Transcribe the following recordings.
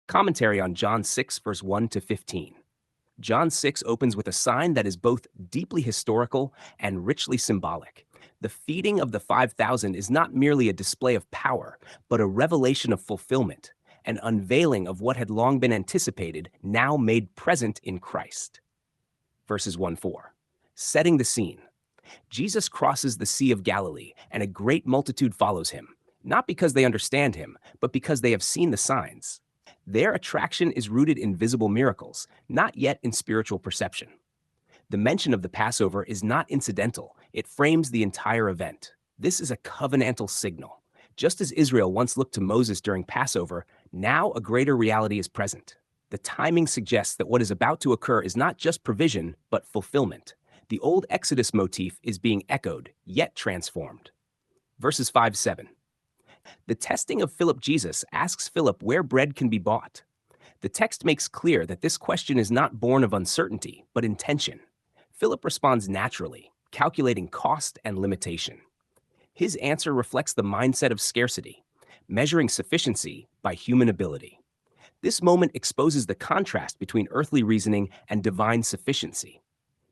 Commentary on John 6, verse 1 to 15. John 6 opens with a sign that is both deeply historical and richly symbolic. The feeding of the 5,000 is not merely a display of power, but a revelation of fulfillment, an unveiling of what had long been anticipated, now made present in Christ. Verses 1-4. Setting the scene. Jesus crosses the Sea of Galilee, and a great multitude follows him, not because they understand him, but because they have seen the signs. Their attraction is rooted in visible miracles, not yet in spiritual perception. The mention of the Passover is not incidental, it frames the entire event. This is a covenantal signal. Just as Israel once looked to Moses during Passover, now a greater reality is present. The timing suggests that what is about to occur is not just provision, but fulfillment. The old Exodus motif is being echoed, yet transformed. Verses 5-7. The testing of Philip Jesus asks Philip where bread can be bought. The text makes clear that this question is not born of uncertainty, but intention. Philip responds naturally, calculating cost and limitation. His answer reflects the mindset of scarcity, measuring sufficiency by human ability. This moment exposes the contrast between earthly reasoning and divine sufficiency.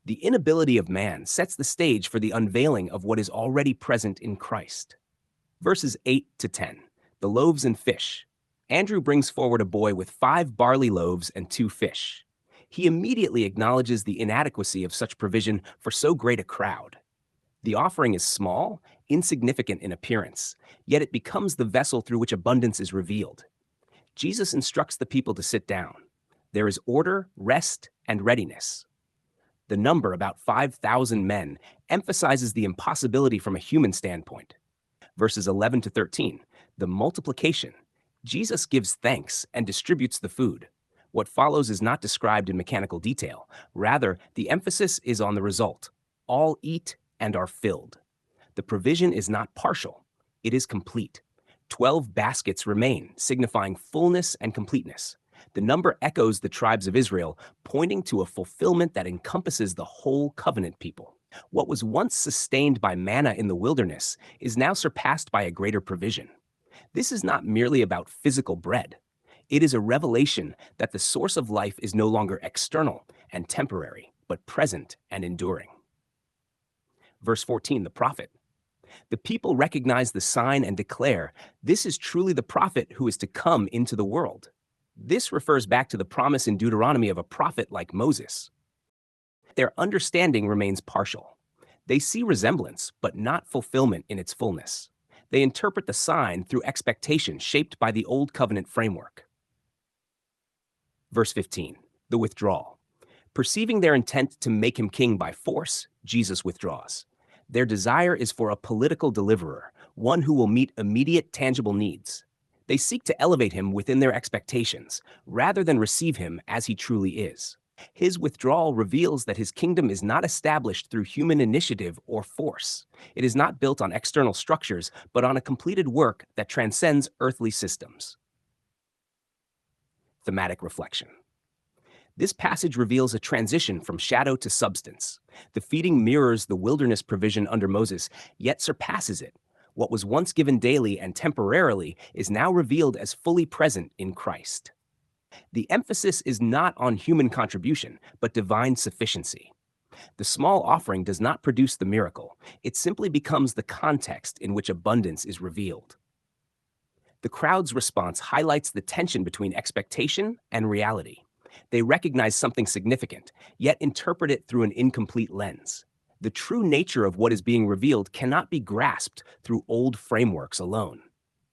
The inability of man sets the stage for the unveiling of what is already present in Christ. Verses 8-10, the loaves and fish. Andrew brings forward a boy with 5 barley loaves and 2 fish. He immediately acknowledges the inadequacy of such provision for so great a crowd. The offering is small, insignificant in appearance, yet it becomes the vessel through which abundance is revealed. Jesus instructs the people to sit down. There is order, rest, and readiness. The number, about 5,000 men, emphasizes the impossibility from a human standpoint. Verses 11-13, the multiplication. Jesus gives thanks and distributes the food. What follows is not described in mechanical detail. Rather, the emphasis is on the result. All eat and are filled. The provision is not partial, it is complete. 12 baskets remain, signifying fullness and completeness. The number echoes the tribes of Israel, pointing to a fulfillment that encompasses the whole covenant people. What was once sustained by manna in the wilderness is now surpassed by a greater provision. This is not merely about physical bread. It is a revelation that the source of life is no longer external and temporary, but present and enduring. Verse 14, the prophet. The people recognize the sign and declare, "This is truly the prophet who is to come into the world." This refers back to the promise in Deuteronomy of a prophet like Moses. Their understanding remains partial. They see resemblance, but not fulfillment in its fullness. They interpret the sign through expectation shaped by the Old Covenant framework. Verse 15, the withdrawal. Perceiving their intent to make him king by force, Jesus withdraws. Their desire is for a political deliverer, one who will meet immediate, tangible needs. They seek to elevate him within their expectations, rather than receive him as he truly is. His withdrawal reveals that his kingdom is not established through human initiative or force. It is not built on external structures, but on a completed work that transcends earthly systems. Thematic reflection. This passage reveals a transition from shadow to substance. The feeding mirrors the wilderness provision under Moses, yet surpasses it. What was once given daily and temporarily is now revealed as fully present in Christ. The emphasis is not on human contribution, but divine sufficiency. The small offering does not produce the miracle. It simply becomes the context in which abundance is revealed. The crowd's response highlights the tension between expectation and reality. They recognize something significant, yet interpret it through an incomplete lens. The true nature of what is being revealed cannot be grasped through old frameworks alone.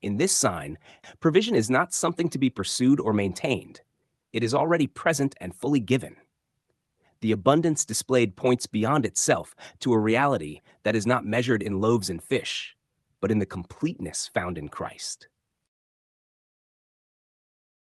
In this sign, provision is not something to be pursued or maintained. It is already present and fully given. The abundance displayed points beyond itself to a reality that is not measured in loaves and fish, but in the completeness found in Christ.